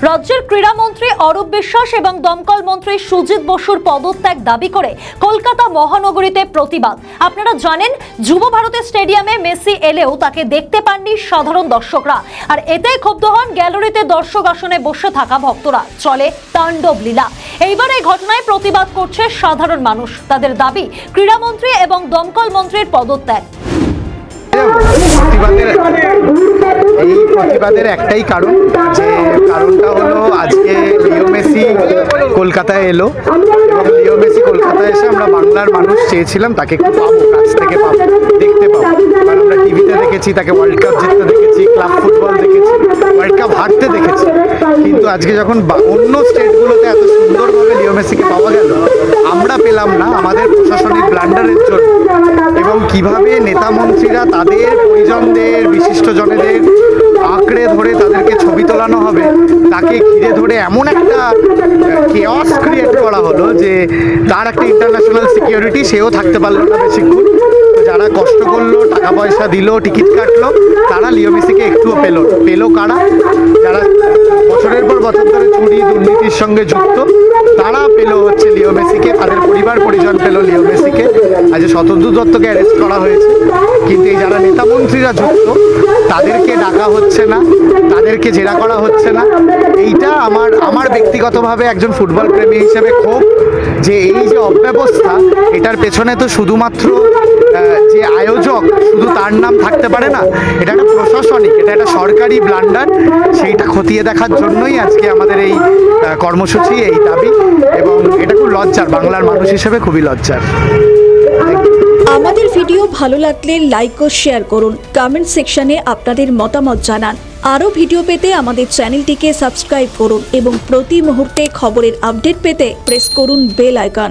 রাজ্যের ক্রীড়ামন্ত্রী অরূপ বিশ্বাস এবং দমকল মন্ত্রী সুজিত বসুর পদত্যাগ দাবি করে কলকাতা মহানগরীতে প্রতিবাদ। আপনারা জানেন, যুব ভারতী স্টেডিয়ামে মেসি এলেও তাকে দেখতে পাননি সাধারণ দর্শকরা, আর এতে ক্ষুব্ধ হন গ্যালারিতে দর্শক আসনে বসে থাকা ভক্তরা। চলে তাণ্ডব লীলা। এইবার এই ঘটনায় প্রতিবাদ করছে সাধারণ মানুষ। তাদের দাবি ক্রীড়ামন্ত্রী এবং দমকল মন্ত্রীর পদত্যাগ। এই প্রতিবাদের একটাই কারণ, যে কারণটা হলো আজকে লিও মেসি কলকাতায় এলো এবং লিও মেসি কলকাতায় এসে আমরা বাংলার মানুষ চেয়েছিলাম তাকে একটু পাবো, কাছ থেকে পাবো, দেখতে পাবো। কারণ আমরা টিভিতে দেখেছি তাকে ওয়ার্ল্ড কাপ জিততে দেখেছি, ক্লাব ফুটবল দেখেছি, ওয়ার্ল্ড কাপ হারতে দেখেছি, কিন্তু আজকে যখন অন্য স্টেটগুলোতে এত সুন্দরভাবে লিও মেসিকে পাওয়া গেল, আমরা পেলাম না আমাদের প্রশাসনিক ব্লান্ডারের জন্য। এবং কিভাবে নেতা মন্ত্রীরা তাদের পরিজনদের, বিশিষ্টজনেদের আঁকড়ে ধরে তাদেরকে ছবি তোলানো হবে, তাকে ঘিরে ধরে এমন একটা কেওয়াস ক্রিয়েট করা হলো যে তার একটা ইন্টারন্যাশনাল সিকিউরিটি, সেও থাকতে পারলো না বেশিক্ষণ। যারা কষ্ট করলো, টাকা পয়সা দিল, টিকিট কাটলো, তারা লিও মেসিকে একটুও পেলো কারা? যারা বছরের পর বছর ধরে চুরি দুর্নীতির সঙ্গে যুক্ত, তারা পেলো হচ্ছে লিও মেসিকে, তাদের পরিবার পরিজন পেলো লিও মেসিকে। আজ শতদ্রু দত্তকে অ্যারেস্ট করা হয়েছে, কিন্তু এই যারা নেতা মন্ত্রীরা যুক্ত তাদেরকে ডাকা হচ্ছে না, তাদেরকে জেরা করা হচ্ছে না। এইটা আমার ব্যক্তিগতভাবে একজন ফুটবল প্রেমী হিসেবে ক্ষোভ, যে এই যে অব্যবস্থা, এটার পেছনে তো শুধুমাত্র যে আয়োজক শুধু তার নাম থাকতে পারে না, এটা একটা প্রশাসনিক, এটা একটা সরকারি ব্লান্ডার। সেইটা খতিয়ে দেখার জন্যই আজকে আমাদের এই কর্মসূচি, এই দাবি, এবং এটা খুব লজ্জার, বাংলার মানুষ হিসেবে খুবই লজ্জার। আমাদের ভিডিও ভালো লাগলে লাইক ও শেয়ার করুন, কমেন্ট সেকশনে আপনাদের মতামত জানান। আরও ভিডিও পেতে আমাদের চ্যানেলটিকে সাবস্ক্রাইব করুন এবং প্রতি মুহূর্তে খবরের আপডেট পেতে প্রেস করুন বেল আইকন।